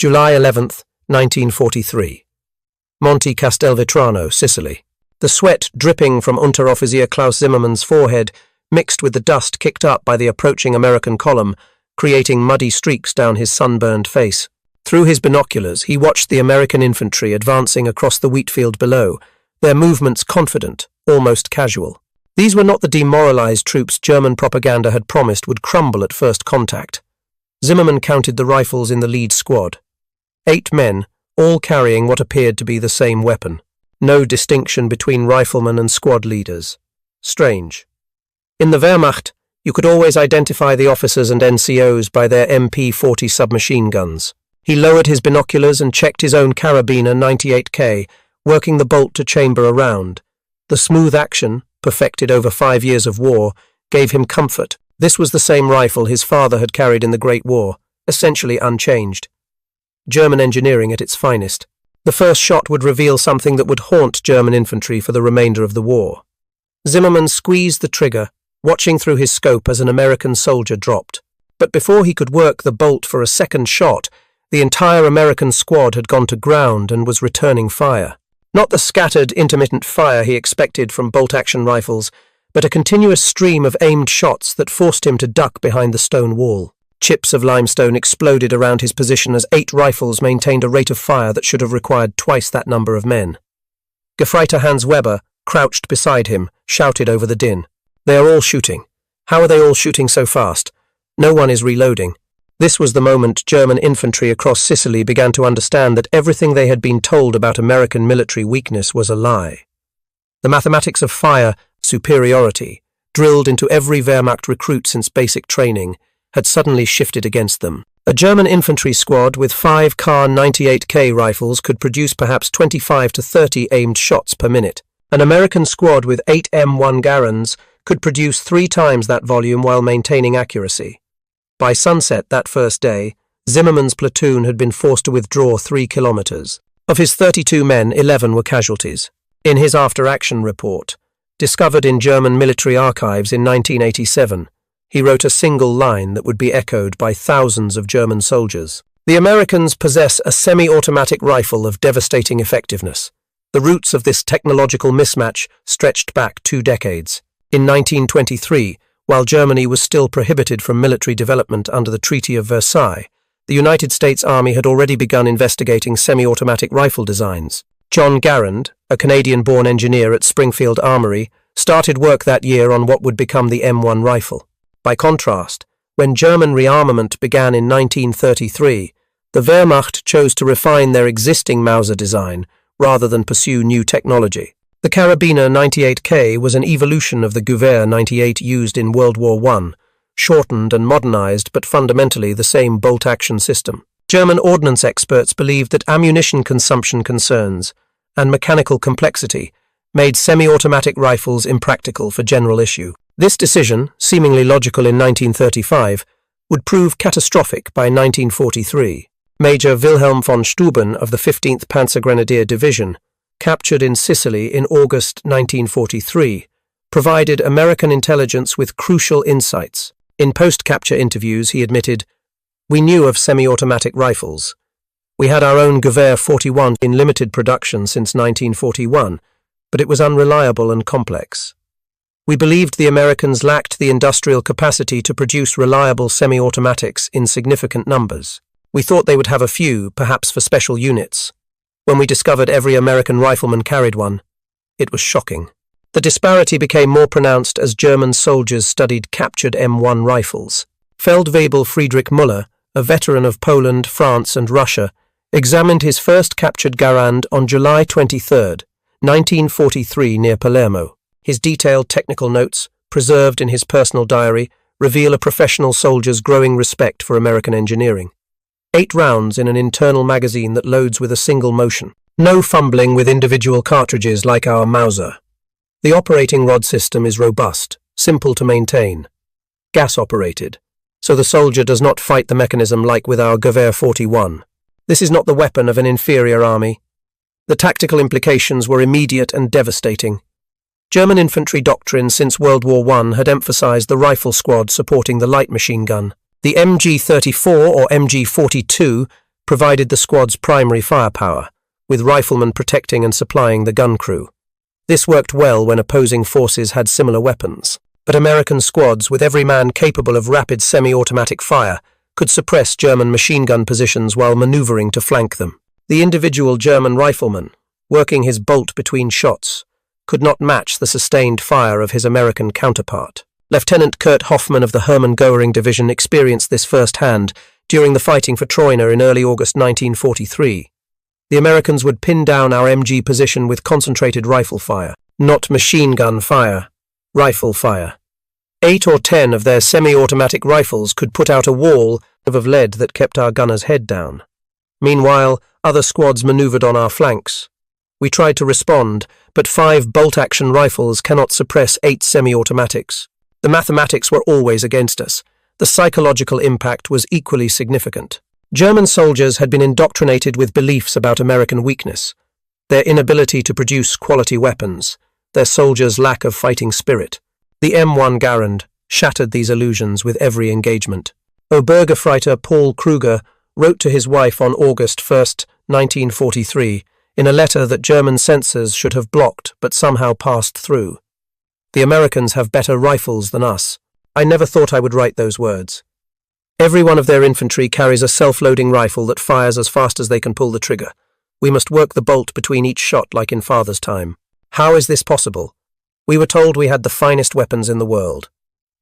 July 11th, 1943. Monte Castelvetrano, Sicily. The sweat dripping from Unteroffizier Klaus Zimmermann's forehead mixed with the dust kicked up by the approaching American column, creating muddy streaks down his sunburned face. Through his binoculars, he watched the American infantry advancing across the wheat field below, their movements confident, almost casual. These were not the demoralized troops German propaganda had promised would crumble at first contact. Zimmermann counted the rifles in the lead squad. 8 men, all carrying what appeared to be the same weapon. No distinction between riflemen and squad leaders. Strange. In the Wehrmacht, you could always identify the officers and NCOs by their MP-40 submachine guns. He lowered his binoculars and checked his own Karabiner 98K, working the bolt-to-chamber around. The smooth action, perfected over 5 years of war, gave him comfort. This was the same rifle his father had carried in the Great War, essentially unchanged. German engineering at its finest. The first shot would reveal something that would haunt German infantry for the remainder of the war. Zimmermann squeezed the trigger, watching through his scope as an American soldier dropped. But before he could work the bolt for a second shot, the entire American squad had gone to ground and was returning fire. Not the scattered, intermittent fire he expected from bolt-action rifles, but a continuous stream of aimed shots that forced him to duck behind the stone wall. Chips of limestone exploded around his position as 8 rifles maintained a rate of fire that should have required twice that number of men. Gefreiter Hans Weber, crouched beside him, shouted over the din. "They are all shooting. How are they all shooting so fast? No one is reloading." This was the moment German infantry across Sicily began to understand that everything they had been told about American military weakness was a lie. The mathematics of fire, superiority, drilled into every Wehrmacht recruit since basic training, had suddenly shifted against them. A German infantry squad with 5 Kar 98K rifles could produce perhaps 25 to 30 aimed shots per minute. An American squad with 8 M1 Garands could produce 3 times that volume while maintaining accuracy. By sunset that first day, Zimmermann's platoon had been forced to withdraw 3 kilometers. Of his 32 men, 11 were casualties. In his after-action report, discovered in German military archives in 1987, he wrote a single line that would be echoed by thousands of German soldiers. The Americans possess a semi-automatic rifle of devastating effectiveness. The roots of this technological mismatch stretched back 2 decades. In 1923, while Germany was still prohibited from military development under the Treaty of Versailles, the United States Army had already begun investigating semi-automatic rifle designs. John Garand, a Canadian-born engineer at Springfield Armory, started work that year on what would become the M1 rifle. By contrast, when German rearmament began in 1933, the Wehrmacht chose to refine their existing Mauser design rather than pursue new technology. The Karabiner 98K was an evolution of the Gewehr 98 used in World War I, shortened and modernized but fundamentally the same bolt-action system. German ordnance experts believed that ammunition consumption concerns and mechanical complexity made semi-automatic rifles impractical for general issue. This decision, seemingly logical in 1935, would prove catastrophic by 1943. Major Wilhelm von Steuben of the 15th Panzergrenadier Division, captured in Sicily in August 1943, provided American intelligence with crucial insights. In post-capture interviews, he admitted, "We knew of semi-automatic rifles. We had our own Gewehr 41 in limited production since 1941, but it was unreliable and complex. We believed the Americans lacked the industrial capacity to produce reliable semi-automatics in significant numbers. We thought they would have a few, perhaps for special units. When we discovered every American rifleman carried one, it was shocking." The disparity became more pronounced as German soldiers studied captured M1 rifles. Feldwebel Friedrich Müller, a veteran of Poland, France and Russia, examined his first captured Garand on July 23, 1943 near Palermo. His detailed technical notes, preserved in his personal diary, reveal a professional soldier's growing respect for American engineering. 8 rounds in an internal magazine that loads with a single motion. No fumbling with individual cartridges like our Mauser. The operating rod system is robust, simple to maintain. Gas-operated, so the soldier does not fight the mechanism like with our Gewehr 41. This is not the weapon of an inferior army. The tactical implications were immediate and devastating. German infantry doctrine since World War I had emphasized the rifle squad supporting the light machine gun. The MG-34 or MG-42 provided the squad's primary firepower, with riflemen protecting and supplying the gun crew. This worked well when opposing forces had similar weapons, but American squads, with every man capable of rapid semi-automatic fire, could suppress German machine gun positions while maneuvering to flank them. The individual German rifleman, working his bolt between shots, could not match the sustained fire of his American counterpart. Lieutenant Kurt Hoffmann of the Hermann Göring Division experienced this firsthand during the fighting for Troina in early August 1943. The Americans would pin down our MG position with concentrated rifle fire, not machine gun fire, rifle fire. 8 or 10 of their semi-automatic rifles could put out a wall of lead that kept our gunner's head down. Meanwhile, other squads maneuvered on our flanks. We tried to respond, but 5 bolt-action rifles cannot suppress 8 semi-automatics. The mathematics were always against us. The psychological impact was equally significant. German soldiers had been indoctrinated with beliefs about American weakness, their inability to produce quality weapons, their soldiers' lack of fighting spirit. The M1 Garand shattered these illusions with every engagement. Obergefreiter Paul Kruger wrote to his wife on August 1, 1943, in a letter that German censors should have blocked but somehow passed through. The Americans have better rifles than us. I never thought I would write those words. Every one of their infantry carries a self-loading rifle that fires as fast as they can pull the trigger. We must work the bolt between each shot like in father's time. How is this possible? We were told we had the finest weapons in the world.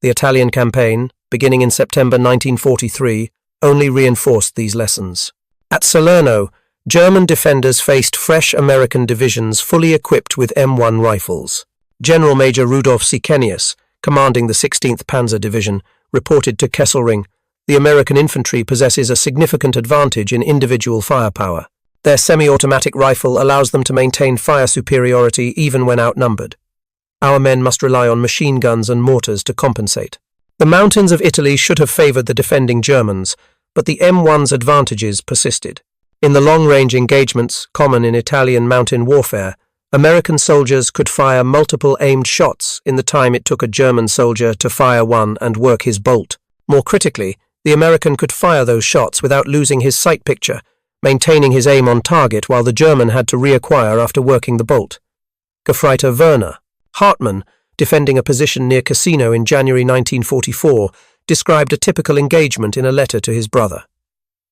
The Italian campaign, beginning in September 1943, only reinforced these lessons. At Salerno, German defenders faced fresh American divisions fully equipped with M1 rifles. General Major Rudolf Sickenius, commanding the 16th Panzer Division, reported to Kesselring, "The American infantry possesses a significant advantage in individual firepower. Their semi-automatic rifle allows them to maintain fire superiority even when outnumbered. Our men must rely on machine guns and mortars to compensate." The mountains of Italy should have favored the defending Germans, but the M1's advantages persisted. In the long-range engagements common in Italian mountain warfare, American soldiers could fire multiple aimed shots in the time it took a German soldier to fire one and work his bolt. More critically, the American could fire those shots without losing his sight picture, maintaining his aim on target while the German had to reacquire after working the bolt. Gefreiter Werner Hartmann, defending a position near Cassino in January 1944, described a typical engagement in a letter to his brother.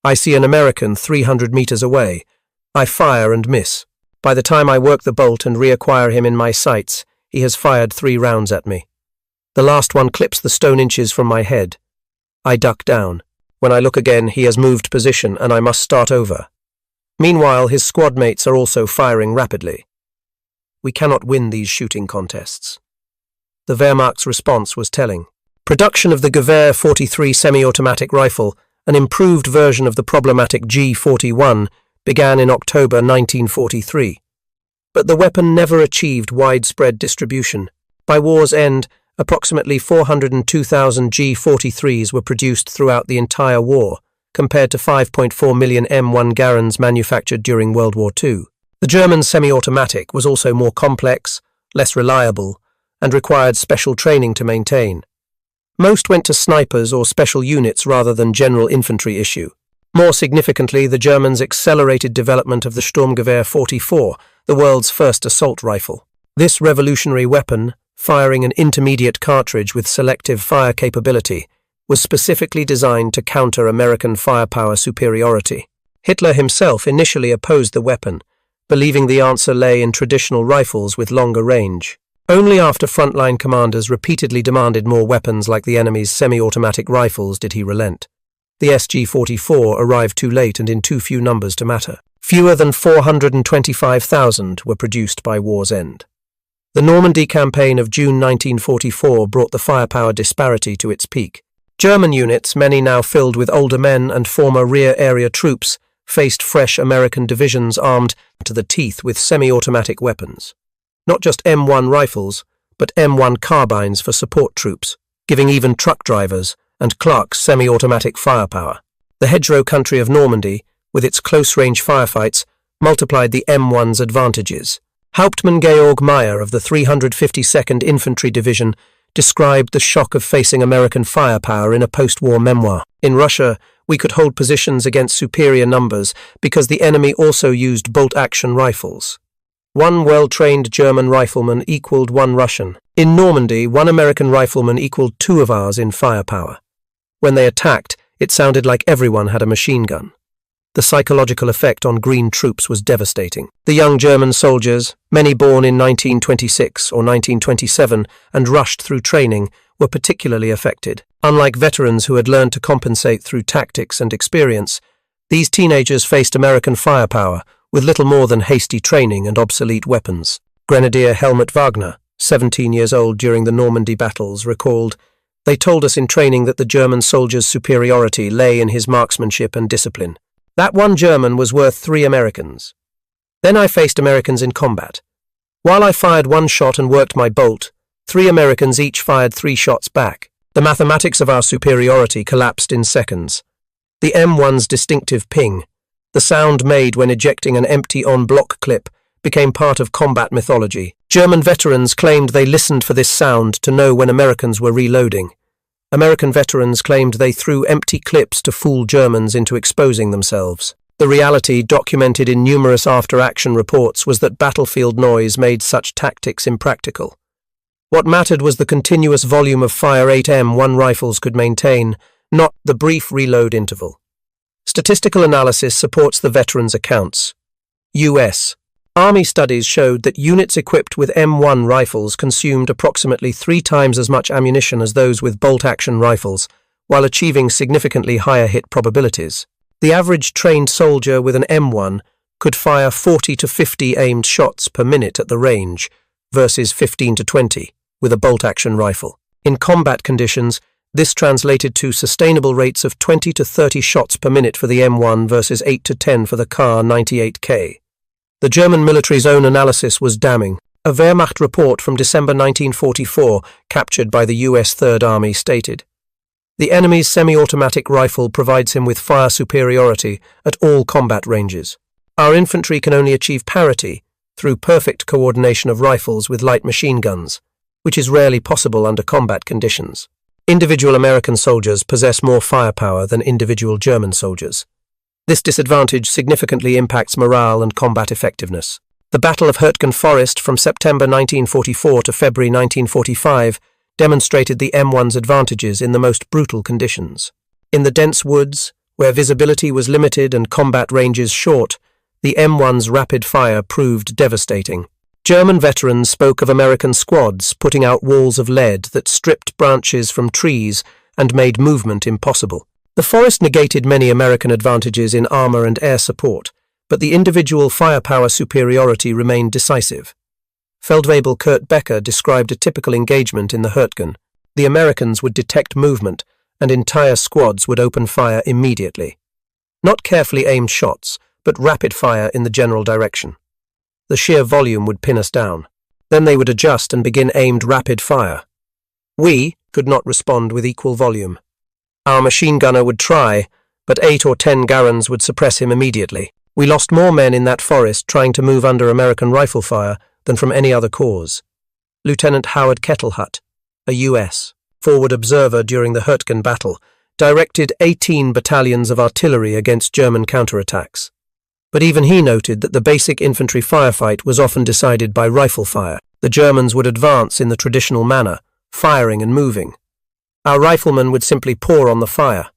"I see an American 300 meters away. I fire and miss. By the time I work the bolt and reacquire him in my sights, he has fired 3 rounds at me. The last one clips the stone inches from my head. I duck down. When I look again, he has moved position and I must start over. Meanwhile, his squad mates are also firing rapidly. We cannot win these shooting contests." The Wehrmacht's response was telling. Production of the Gewehr 43 semi-automatic rifle, an improved version of the problematic G41, began in October 1943. But the weapon never achieved widespread distribution. By war's end, approximately 402,000 G43s were produced throughout the entire war, compared to 5.4 million M1 Garands manufactured during World War II. The German semi-automatic was also more complex, less reliable, and required special training to maintain. Most went to snipers or special units rather than general infantry issue. More significantly, the Germans accelerated development of the Sturmgewehr 44, the world's first assault rifle. This revolutionary weapon, firing an intermediate cartridge with selective fire capability, was specifically designed to counter American firepower superiority. Hitler himself initially opposed the weapon, believing the answer lay in traditional rifles with longer range. Only after frontline commanders repeatedly demanded more weapons like the enemy's semi-automatic rifles did he relent. The SG-44 arrived too late and in too few numbers to matter. Fewer than 425,000 were produced by war's end. The Normandy campaign of June 1944 brought the firepower disparity to its peak. German units, many now filled with older men and former rear area troops, faced fresh American divisions armed to the teeth with semi-automatic weapons. Not just M1 rifles, but M1 carbines for support troops, giving even truck drivers and clerks semi-automatic firepower. The hedgerow country of Normandy, with its close-range firefights, multiplied the M1's advantages. Hauptmann Georg Meyer of the 352nd Infantry Division described the shock of facing American firepower in a post-war memoir. "In Russia, we could hold positions against superior numbers because the enemy also used bolt-action rifles. One well-trained German rifleman equaled one Russian. In Normandy, one American rifleman equaled two of ours in firepower. When they attacked, it sounded like everyone had a machine gun. The psychological effect on green troops was devastating. The young German soldiers, many born in 1926 or 1927 and rushed through training, were particularly affected. Unlike veterans who had learned to compensate through tactics and experience, these teenagers faced American firepower with little more than hasty training and obsolete weapons. Grenadier Helmut Wagner, 17 years old during the Normandy battles, recalled, "They told us in training that the German soldier's superiority lay in his marksmanship and discipline. That one German was worth 3 Americans. Then I faced Americans in combat. While I fired one shot and worked my bolt, 3 Americans each fired 3 shots back. The mathematics of our superiority collapsed in seconds. The M1's distinctive ping, the sound made when ejecting an empty en-bloc clip, became part of combat mythology. German veterans claimed they listened for this sound to know when Americans were reloading. American veterans claimed they threw empty clips to fool Germans into exposing themselves. The reality, documented in numerous after-action reports, was that battlefield noise made such tactics impractical. What mattered was the continuous volume of fire 8 M1 rifles could maintain, not the brief reload interval. Statistical analysis supports the veterans' accounts. U.S. Army studies showed that units equipped with M1 rifles consumed approximately 3 times as much ammunition as those with bolt-action rifles, while achieving significantly higher hit probabilities. The average trained soldier with an M1 could fire 40 to 50 aimed shots per minute at the range, versus 15 to 20 with a bolt-action rifle. In combat conditions, this translated to sustainable rates of 20 to 30 shots per minute for the M1 versus 8 to 10 for the Kar 98K. The German military's own analysis was damning. A Wehrmacht report from December 1944, captured by the US Third Army, stated, "The enemy's semi-automatic rifle provides him with fire superiority at all combat ranges. Our infantry can only achieve parity through perfect coordination of rifles with light machine guns, which is rarely possible under combat conditions. Individual American soldiers possess more firepower than individual German soldiers. This disadvantage significantly impacts morale and combat effectiveness." The Battle of Hurtgen Forest from September 1944 to February 1945 demonstrated the M1's advantages in the most brutal conditions. In the dense woods, where visibility was limited and combat ranges short, the M1's rapid fire proved devastating. German veterans spoke of American squads putting out walls of lead that stripped branches from trees and made movement impossible. The forest negated many American advantages in armor and air support, but the individual firepower superiority remained decisive. Feldwebel Kurt Becker described a typical engagement in the Hurtgen. The Americans would detect movement, and entire squads would open fire immediately. Not carefully aimed shots, but rapid fire in the general direction. The sheer volume would pin us down. Then they would adjust and begin aimed rapid fire. We could not respond with equal volume. Our machine gunner would try, but 8 or 10 Garands would suppress him immediately. We lost more men in that forest trying to move under American rifle fire than from any other cause. Lieutenant Howard Kettlehut, a U.S. forward observer during the Hurtgen battle, directed 18 battalions of artillery against German counterattacks. But even he noted that the basic infantry firefight was often decided by rifle fire. The Germans would advance in the traditional manner, firing and moving. Our riflemen would simply pour on the fire.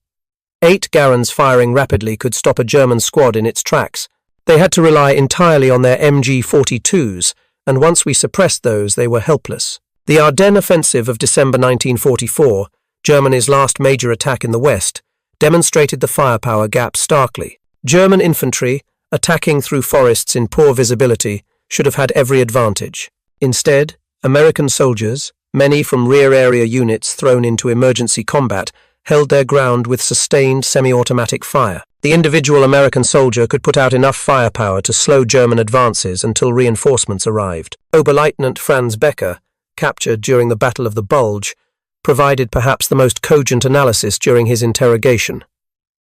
8 Garands firing rapidly could stop a German squad in its tracks. They had to rely entirely on their MG-42s, and once we suppressed those, they were helpless. The Ardennes offensive of December 1944, Germany's last major attack in the West, demonstrated the firepower gap starkly. German infantry, attacking through forests in poor visibility, should have had every advantage. Instead, American soldiers, many from rear area units thrown into emergency combat, held their ground with sustained semi-automatic fire. The individual American soldier could put out enough firepower to slow German advances until reinforcements arrived. Oberleutnant Franz Becker, captured during the Battle of the Bulge, provided perhaps the most cogent analysis during his interrogation.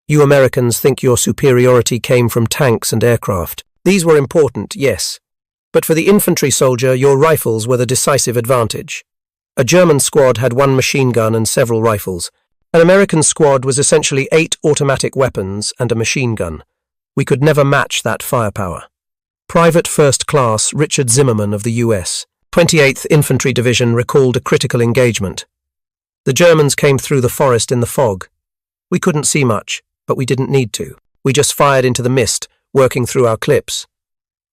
"You Americans think your superiority came from tanks and aircraft. These were important, yes. But for the infantry soldier, your rifles were the decisive advantage. A German squad had one machine gun and several rifles. An American squad was essentially 8 automatic weapons and a machine gun. We could never match that firepower. Private First Class Richard Zimmerman of the U.S. 28th Infantry Division recalled a critical engagement. The Germans came through the forest in the fog. We couldn't see much, but we didn't need to. We just fired into the mist, working through our clips.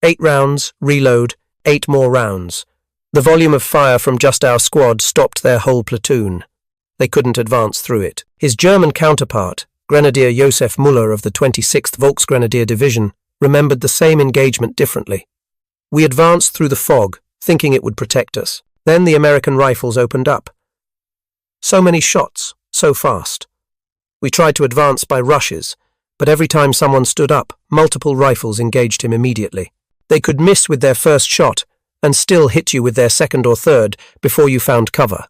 8 rounds, reload, 8 more rounds. The volume of fire from just our squad stopped their whole platoon. They couldn't advance through it. His German counterpart, Grenadier Josef Müller of the 26th Volksgrenadier Division, remembered the same engagement differently. We advanced through the fog, thinking it would protect us. Then the American rifles opened up. So many shots, so fast. We tried to advance by rushes, but every time someone stood up, multiple rifles engaged him immediately. They could miss with their first shot and still hit you with their second or third before you found cover.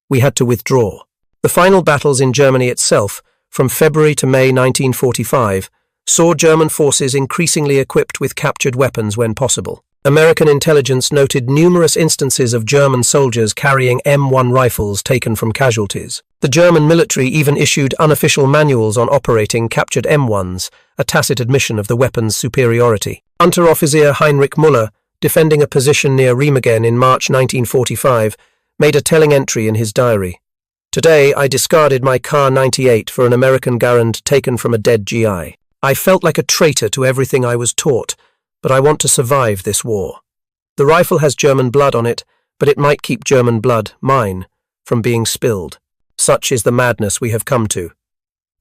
We had to withdraw. The final battles in Germany itself, from February to May 1945, saw German forces increasingly equipped with captured weapons when possible. American intelligence noted numerous instances of German soldiers carrying M1 rifles taken from casualties. The German military even issued unofficial manuals on operating captured M1s, a tacit admission of the weapon's superiority. Unteroffizier Heinrich Müller, defending a position near Remagen in March 1945, made a telling entry in his diary. "Today I discarded my Kar-98 for an American Garand taken from a dead GI. I felt like a traitor to everything I was taught, but I want to survive this war. The rifle has German blood on it, but it might keep German blood, mine, from being spilled. Such is the madness we have come to."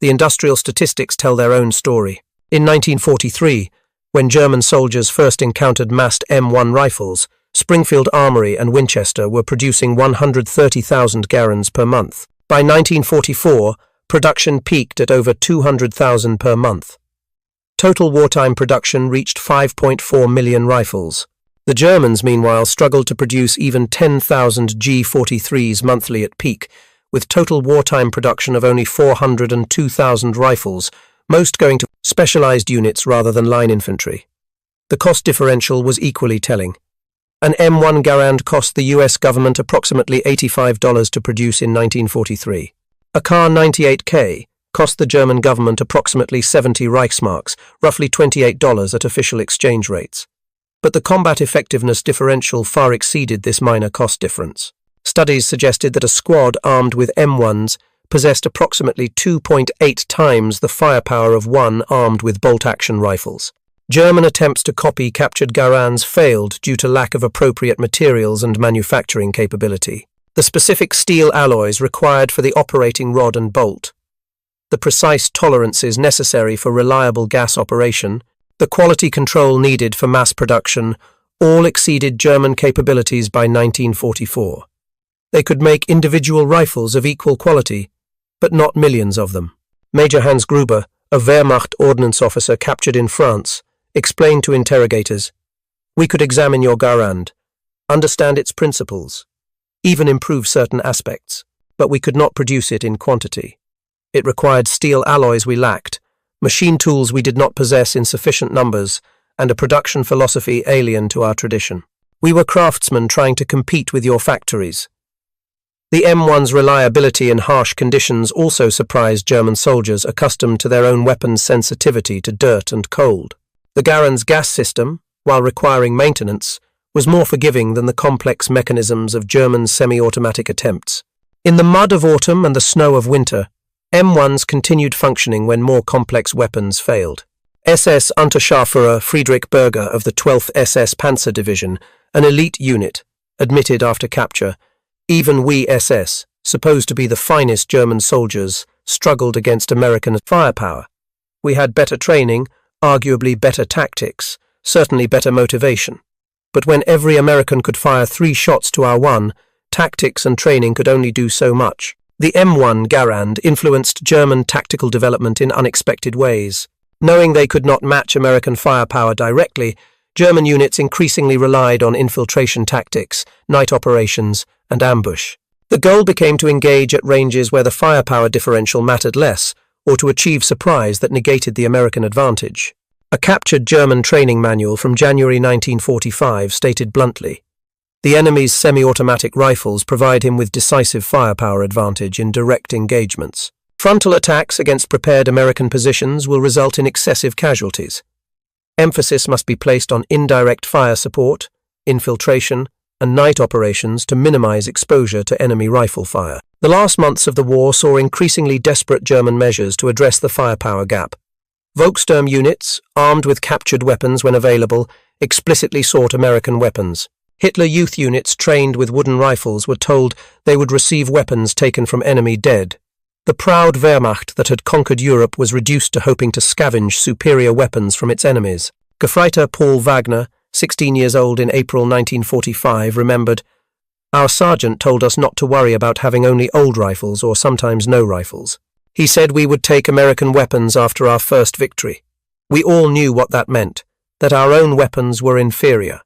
The industrial statistics tell their own story. In 1943, when German soldiers first encountered massed M1 rifles, Springfield Armory and Winchester were producing 130,000 Garands per month. By 1944, production peaked at over 200,000 per month. Total wartime production reached 5.4 million rifles. The Germans, meanwhile, struggled to produce even 10,000 G43s monthly at peak, with total wartime production of only 402,000 rifles, most going to specialized units rather than line infantry. The cost differential was equally telling. An M1 Garand cost the US government approximately $85 to produce in 1943. A Kar-98K cost the German government approximately 70 Reichsmarks, roughly $28 at official exchange rates. But the combat effectiveness differential far exceeded this minor cost difference. Studies suggested that a squad armed with M1s possessed approximately 2.8 times the firepower of one armed with bolt-action rifles. German attempts to copy captured Garands failed due to lack of appropriate materials and manufacturing capability. The specific steel alloys required for the operating rod and bolt, the precise tolerances necessary for reliable gas operation, the quality control needed for mass production, all exceeded German capabilities by 1944. They could make individual rifles of equal quality, but not millions of them. Major Hans Gruber, a Wehrmacht ordnance officer captured in France, explained to interrogators, "We could examine your Garand, understand its principles, even improve certain aspects, but we could not produce it in quantity. It required steel alloys we lacked, machine tools we did not possess in sufficient numbers, and a production philosophy alien to our tradition. We were craftsmen trying to compete with your factories." The M1's reliability in harsh conditions also surprised German soldiers accustomed to their own weapons' sensitivity to dirt and cold. The Garand's gas system, while requiring maintenance, was more forgiving than the complex mechanisms of German semi-automatic attempts. In the mud of autumn and the snow of winter, M1s continued functioning when more complex weapons failed. SS Unterscharführer Friedrich Berger of the 12th SS Panzer Division, an elite unit, admitted after capture, "Even we SS, supposed to be the finest German soldiers, struggled against American firepower. We had better training, arguably better tactics, certainly better motivation. But when every American could fire 3 shots to our 1, tactics and training could only do so much." The M1 Garand influenced German tactical development in unexpected ways. Knowing they could not match American firepower directly, German units increasingly relied on infiltration tactics, night operations, and ambush. The goal became to engage at ranges where the firepower differential mattered less, or to achieve surprise that negated the American advantage. A captured German training manual from January 1945 stated bluntly, "The enemy's semi-automatic rifles provide him with decisive firepower advantage in direct engagements." Frontal attacks against prepared American positions will result in excessive casualties. Emphasis must be placed on indirect fire support, infiltration, and night operations to minimize exposure to enemy rifle fire. The last months of the war saw increasingly desperate German measures to address the firepower gap. Volkssturm units, armed with captured weapons when available, explicitly sought American weapons. Hitler Youth units trained with wooden rifles were told they would receive weapons taken from enemy dead. The proud Wehrmacht that had conquered Europe was reduced to hoping to scavenge superior weapons from its enemies. Gefreiter Paul Wagner, 16 years old in April 1945, remembered, "Our sergeant told us not to worry about having only old rifles or sometimes no rifles. He said we would take American weapons after our first victory. We all knew what that meant, that our own weapons were inferior.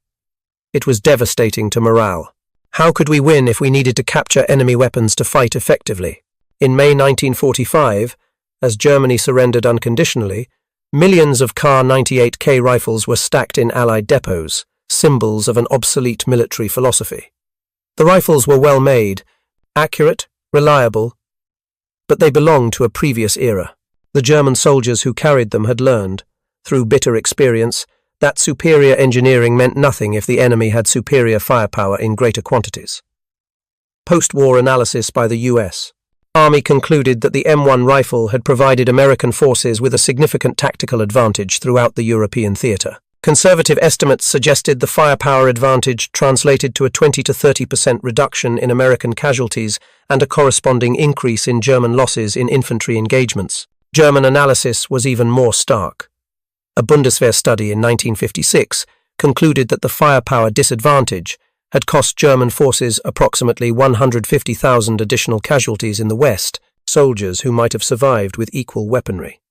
It was devastating to morale. How could we win if we needed to capture enemy weapons to fight effectively?" In May 1945, as Germany surrendered unconditionally, millions of Kar-98K rifles were stacked in Allied depots, symbols of an obsolete military philosophy. The rifles were well made, accurate, reliable, but they belonged to a previous era. The German soldiers who carried them had learned, through bitter experience, that superior engineering meant nothing if the enemy had superior firepower in greater quantities. Post-war analysis by the U.S. Army concluded that the M1 rifle had provided American forces with a significant tactical advantage throughout the European theater. Conservative estimates suggested the firepower advantage translated to a 20 to 30% reduction in American casualties and a corresponding increase in German losses in infantry engagements. German analysis was even more stark. A Bundeswehr study in 1956 concluded that the firepower disadvantage had cost German forces approximately 150,000 additional casualties in the West, soldiers who might have survived with equal weaponry.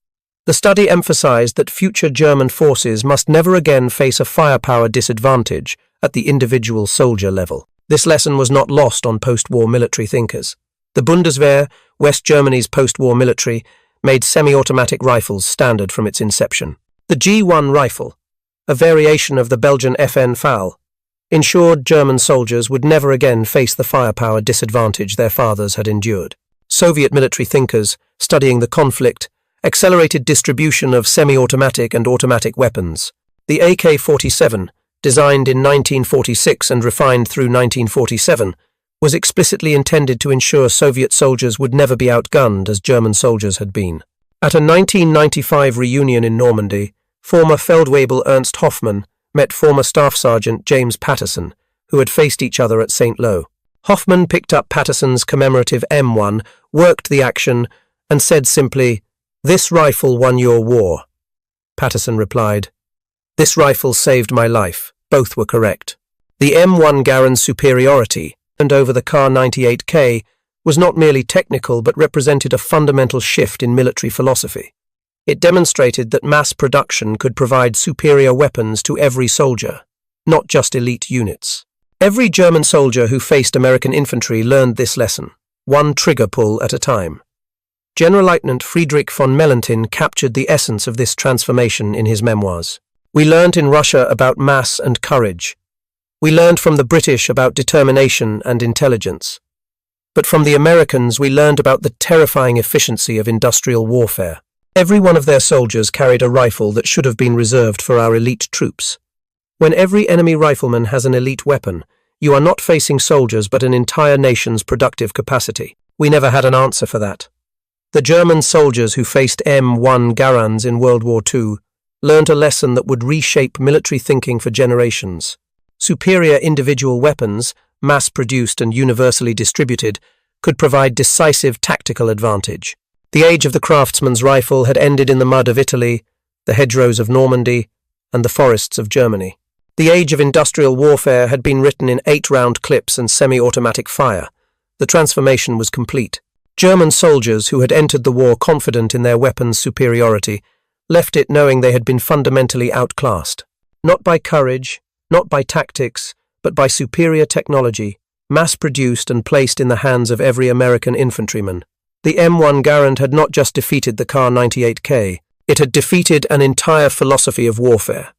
The study emphasized that future German forces must never again face a firepower disadvantage at the individual soldier level. This lesson was not lost on post-war military thinkers. The Bundeswehr, West Germany's post-war military, made semi-automatic rifles standard from its inception. The G1 rifle, a variation of the Belgian FN FAL, ensured German soldiers would never again face the firepower disadvantage their fathers had endured. Soviet military thinkers, studying the conflict, accelerated distribution of semi-automatic and automatic weapons. The AK-47, designed in 1946 and refined through 1947, was explicitly intended to ensure Soviet soldiers would never be outgunned as German soldiers had been. At a 1995 reunion in Normandy, former Feldwebel Ernst Hoffmann met former Staff Sergeant James Patterson, who had faced each other at St. Lo. Hoffmann picked up Patterson's commemorative M1, worked the action, and said simply, "This rifle won your war." Patterson replied, "This rifle saved my life." Both were correct. The M1 Garand superiority, and over the Kar-98K, was not merely technical but represented a fundamental shift in military philosophy. It demonstrated that mass production could provide superior weapons to every soldier, not just elite units. Every German soldier who faced American infantry learned this lesson, one trigger pull at a time. General-Lieutenant Friedrich von Mellenthin captured the essence of this transformation in his memoirs. "We learned in Russia about mass and courage. We learned from the British about determination and intelligence. But from the Americans we learned about the terrifying efficiency of industrial warfare. Every one of their soldiers carried a rifle that should have been reserved for our elite troops. When every enemy rifleman has an elite weapon, you are not facing soldiers but an entire nation's productive capacity. We never had an answer for that." The German soldiers who faced M1 Garands in World War II learned a lesson that would reshape military thinking for generations. Superior individual weapons, mass-produced and universally distributed, could provide decisive tactical advantage. The age of the craftsman's rifle had ended in the mud of Italy, the hedgerows of Normandy, and the forests of Germany. The age of industrial warfare had been written in 8-round clips and semi-automatic fire. The transformation was complete. German soldiers who had entered the war confident in their weapons' superiority left it knowing they had been fundamentally outclassed. Not by courage, not by tactics, but by superior technology, mass-produced and placed in the hands of every American infantryman. The M1 Garand had not just defeated the Kar-98K, it had defeated an entire philosophy of warfare.